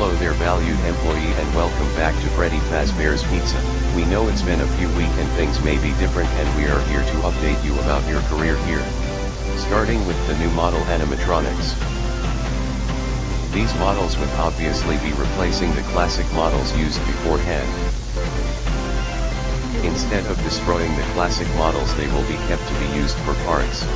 Hello there valued employee and welcome back to Freddy Fazbear's Pizza. We know it's been a few weeks and things may be different and we are here to update you about your career here. Starting with the new model animatronics. These models would obviously be replacing the classic models used beforehand. Instead of destroying the classic models they will be kept to be used for parts.